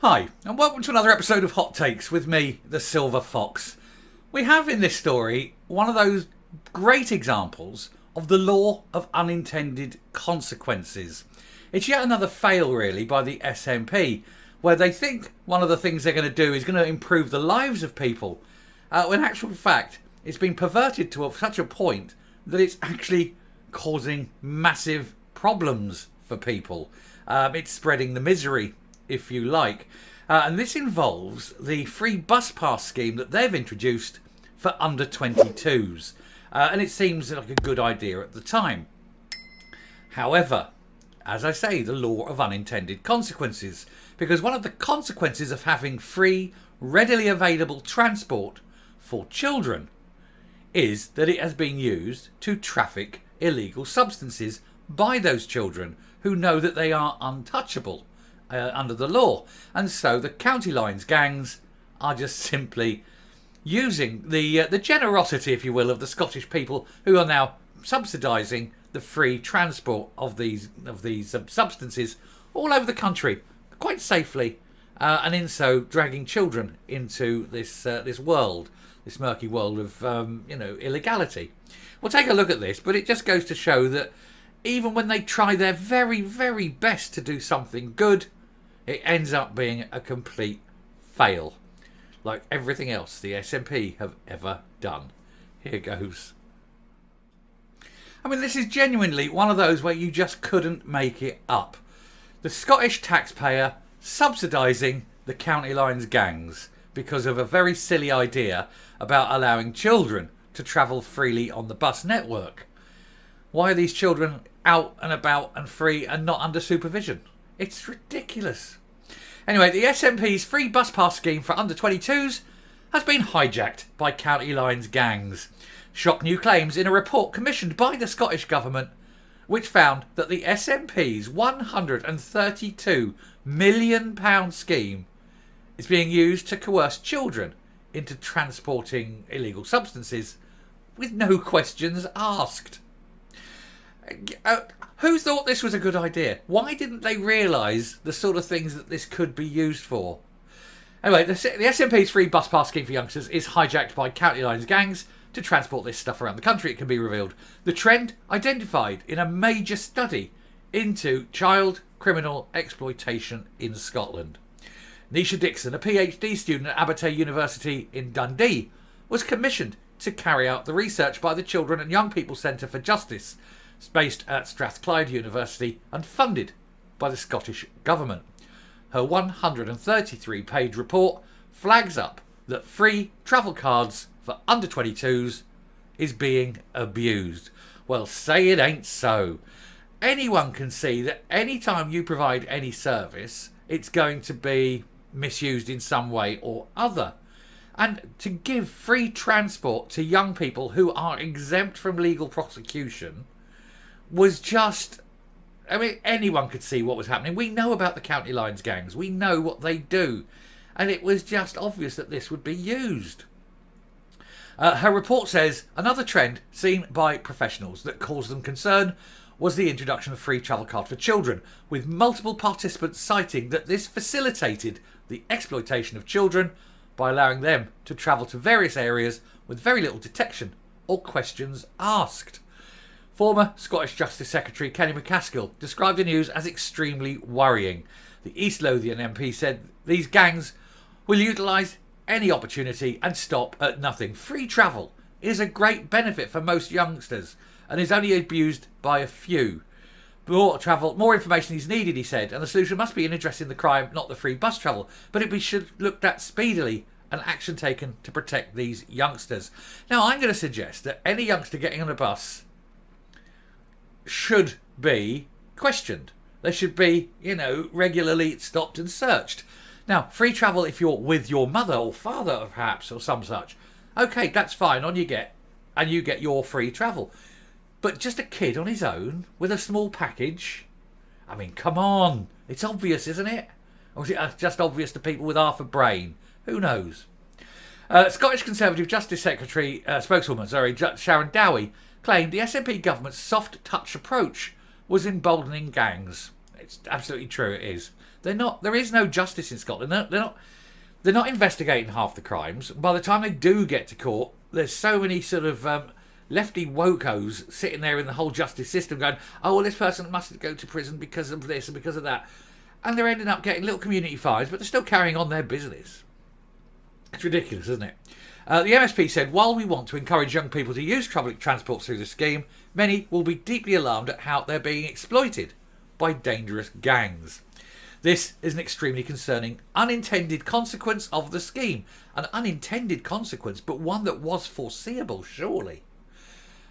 Hi, and welcome to another episode of Hot Takes with me, the Silver Fox. We have in this story one of those great examples of the law of unintended consequences. It's yet another fail, really, by the SNP, where they think one of the things they're going to do is going to improve the lives of people, when in actual fact it's been perverted to such a point that it's actually causing massive problems for people. It's spreading the misery, if you like. And this involves the free bus pass scheme that they've introduced for under 22s. And it seems like a good idea at the time. However, as I say, the law of unintended consequences. Because one of the consequences of having free, readily available transport for children is that it has been used to traffic illegal substances by those children who know that they are untouchable under the law. And so the county lines gangs are just simply using the generosity, if you will, of the Scottish people who are now subsidising the free transport of these substances all over the country quite safely, and in so dragging children into this world, this murky world of illegality. We'll take a look at this, but it just goes to show that even when they try their very, very best to do something good, it ends up being a complete fail, like everything else the SNP have ever done. Here goes. I mean, this is genuinely one of those where you just couldn't make it up. The Scottish taxpayer subsidising the county lines gangs because of a very silly idea about allowing children to travel freely on the bus network. Why are these children out and about and free and not under supervision? It's ridiculous. Anyway, the SNP's free bus pass scheme for under 22s has been hijacked by county lines gangs. Shock new claims in a report commissioned by the Scottish Government, which found that the SNP's £132 million scheme is being used to coerce children into transporting illegal substances with no questions asked. Who thought this was a good idea? Why didn't they realise the sort of things that this could be used for? Anyway, the SNP's free bus pass scheme for youngsters is hijacked by county lines gangs to transport this stuff around the country, it can be revealed. The trend identified in a major study into child criminal exploitation in Scotland. Nisha Dixon, a PhD student at Abertay University in Dundee, was commissioned to carry out the research by the Children and Young People Centre for Justice, based at Strathclyde University and funded by the Scottish Government. Her 133-page report flags up that free travel cards for under 22s is being abused. Well, say it ain't so. Anyone can see that any time you provide any service, it's going to be misused in some way or other. And to give free transport to young people who are exempt from legal prosecution was just... I mean, anyone could see what was happening. We know about the county lines gangs. We know what they do. And it was just obvious that this would be used. Her report says another trend seen by professionals that caused them concern was the introduction of free travel card for children, with multiple participants citing that this facilitated the exploitation of children by allowing them to travel to various areas with very little detection or questions asked. Former Scottish Justice Secretary Kenny MacAskill described the news as extremely worrying. The East Lothian MP said these gangs will utilise any opportunity and stop at nothing. Free travel is a great benefit for most youngsters and is only abused by a few. More information is needed, he said, and the solution must be in addressing the crime, not the free bus travel, but it should be looked at speedily and action taken to protect these youngsters. Now, I'm going to suggest that any youngster getting on a bus should be questioned. They should be, regularly stopped and searched. Now, free travel if you're with your mother or father, perhaps, or some such. Okay, that's fine, on you get. And you get your free travel. But just a kid on his own with a small package? I mean, come on. It's obvious, isn't it? Or is it just obvious to people with half a brain? Who knows? Scottish Conservative Justice Secretary, spokeswoman, Sharon Dowie, claimed the SNP government's soft touch approach was emboldening gangs. It's absolutely true, it is. There is no justice in Scotland. They're not investigating half the crimes. By the time they do get to court, there's so many sort of lefty wokos sitting there in the whole justice system going, oh, well, this person must go to prison because of this and because of that. And they're ending up getting little community fines, but they're still carrying on their business. It's ridiculous, isn't it? The MSP said, while we want to encourage young people to use public transport through the scheme, many will be deeply alarmed at how they're being exploited by dangerous gangs. This is an extremely concerning unintended consequence of the scheme. An unintended consequence, but one that was foreseeable, surely.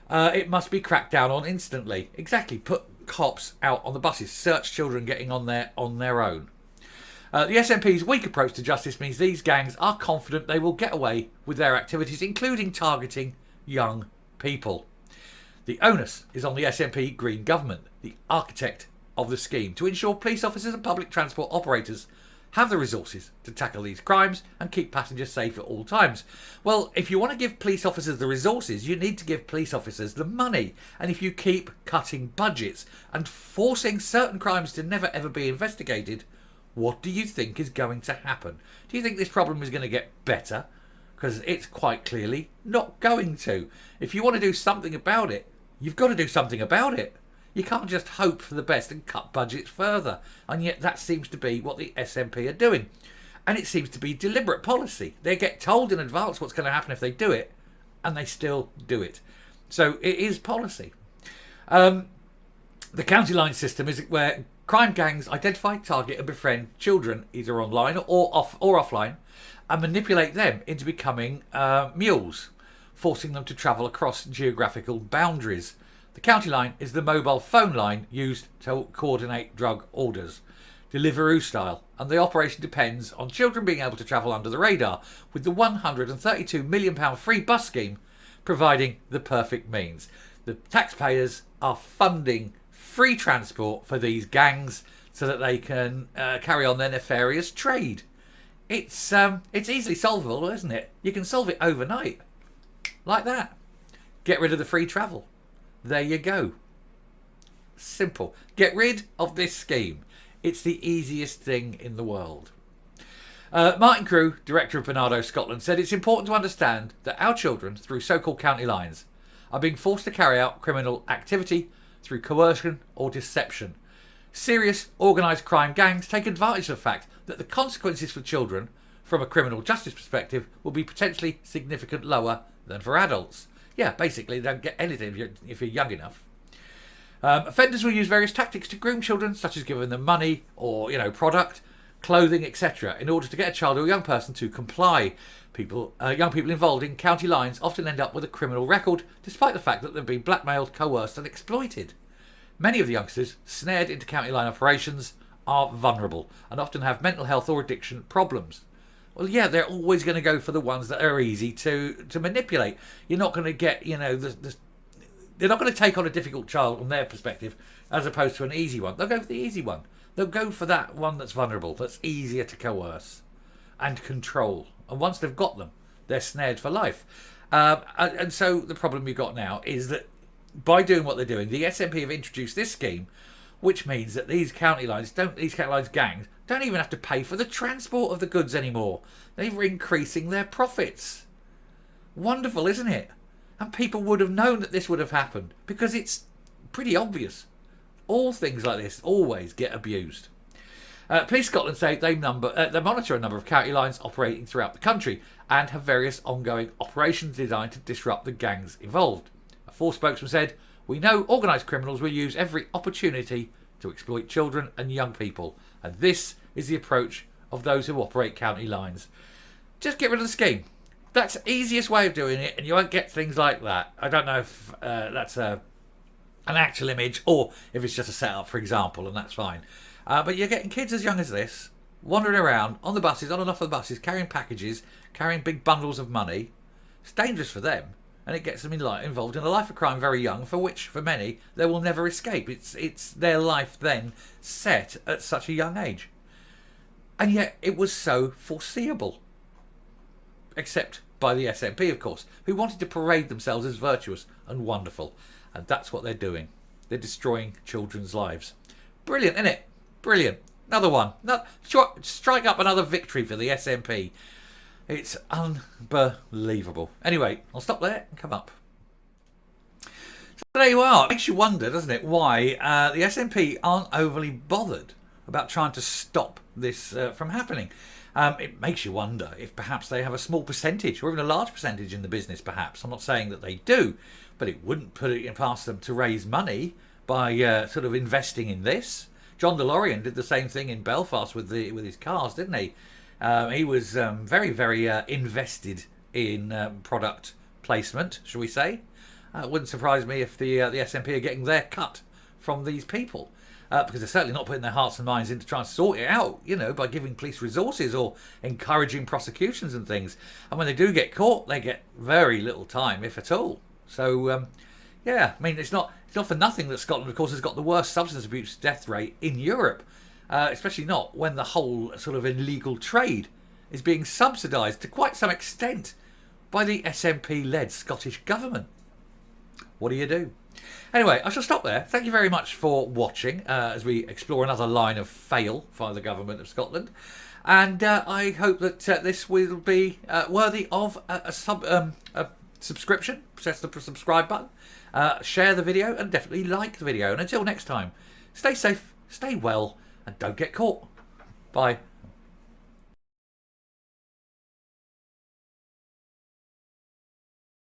It must be cracked down on instantly. Exactly. Put cops out on the buses. Search children getting on their own. The SNP's weak approach to justice means these gangs are confident they will get away with their activities, including targeting young people. The onus is on the SNP Green government, the architect of the scheme, to ensure police officers and public transport operators have the resources to tackle these crimes and keep passengers safe at all times. Well, if you want to give police officers the resources, you need to give police officers the money. And if you keep cutting budgets and forcing certain crimes to never ever be investigated, what do you think is going to happen? Do you think this problem is going to get better? Because it's quite clearly not going to. If you want to do something about it, you've got to do something about it. You can't just hope for the best and cut budgets further. And yet that seems to be what the SNP are doing. And it seems to be deliberate policy. They get told in advance what's going to happen if they do it, and they still do it. So it is policy. The county line system is where crime gangs identify, target and befriend children either online or offline and manipulate them into becoming mules, forcing them to travel across geographical boundaries. The county line is the mobile phone line used to coordinate drug orders, Deliveroo style, and the operation depends on children being able to travel under the radar, with the £132 million free bus scheme providing the perfect means. The taxpayers are funding free transport for these gangs so that they can carry on their nefarious trade. It's easily solvable, isn't it? You can solve it overnight, like that. Get rid of the free travel. There you go. Simple. Get rid of this scheme. It's the easiest thing in the world. Martin Crew, director of Bernardo Scotland, said it's important to understand that our children, through so-called county lines, are being forced to carry out criminal activity through coercion or deception. Serious organised crime gangs take advantage of the fact that the consequences for children, from a criminal justice perspective, will be potentially significantly lower than for adults. Yeah, basically, they don't get anything if you're young enough. Offenders will use various tactics to groom children, such as giving them money or, product, clothing, etc., in order to get a child or a young person to comply. Young people involved in county lines often end up with a criminal record, despite the fact that they've been blackmailed, coerced and exploited. Many of the youngsters snared into county line operations are vulnerable and often have mental health or addiction problems. Well, yeah, they're always going to go for the ones that are easy to manipulate. You're not going to get, they're not going to take on a difficult child from their perspective as opposed to an easy one. They'll go for the easy one. They'll go for that one that's vulnerable, that's easier to coerce and control. And once they've got them, they're snared for life. And so the problem we've got now is that by doing what they're doing, the SNP have introduced this scheme, which means that these county lines gangs don't even have to pay for the transport of the goods anymore. They're increasing their profits. Wonderful, isn't it? And people would have known that this would have happened because it's pretty obvious. All things like this always get abused. Police Scotland say they monitor a number of county lines operating throughout the country and have various ongoing operations designed to disrupt the gangs involved. A Force spokesman said, "We know organised criminals will use every opportunity to exploit children and young people, and this is the approach of those who operate county lines." Just get rid of the scheme. That's the easiest way of doing it, and you won't get things like that. I don't know if that's an actual image or if it's just a setup, for example, and that's fine. But you're getting kids as young as this wandering around on the buses, on and off the buses, carrying packages, carrying big bundles of money. It's dangerous for them, and it gets them involved in a life of crime very young, for which, for many, they will never escape. It's their life then set at such a young age. And yet it was so foreseeable. Except by the SNP, of course, who wanted to parade themselves as virtuous and wonderful. And that's what they're doing. They're destroying children's lives. Brilliant, isn't it? Brilliant. Another one. No, strike up another victory for the SNP. It's unbelievable. Anyway, I'll stop there and come up. So there you are. It makes you wonder, doesn't it, why the SNP aren't overly bothered about trying to stop this from happening. It makes you wonder if perhaps they have a small percentage or even a large percentage in the business, perhaps. I'm not saying that they do, but it wouldn't put it past them to raise money by sort of investing in this. John DeLorean did the same thing in Belfast with his cars, didn't he? He was very, very invested in product placement, shall we say. It wouldn't surprise me if the SNP are getting their cut from these people. Because they're certainly not putting their hearts and minds into trying to sort it out, by giving police resources or encouraging prosecutions and things. And when they do get caught, they get very little time, if at all. So, yeah, I mean, it's not for nothing that Scotland, of course, has got the worst substance abuse death rate in Europe. Especially not when the whole sort of illegal trade is being subsidised to quite some extent by the SNP-led Scottish government. What do you do? Anyway, I shall stop there. Thank you very much for watching as we explore another line of fail by the government of Scotland. And I hope that this will be worthy of a subscription. Press the subscribe button, share the video, and definitely like the video. And until next time, stay safe, stay well, and don't get caught. Bye.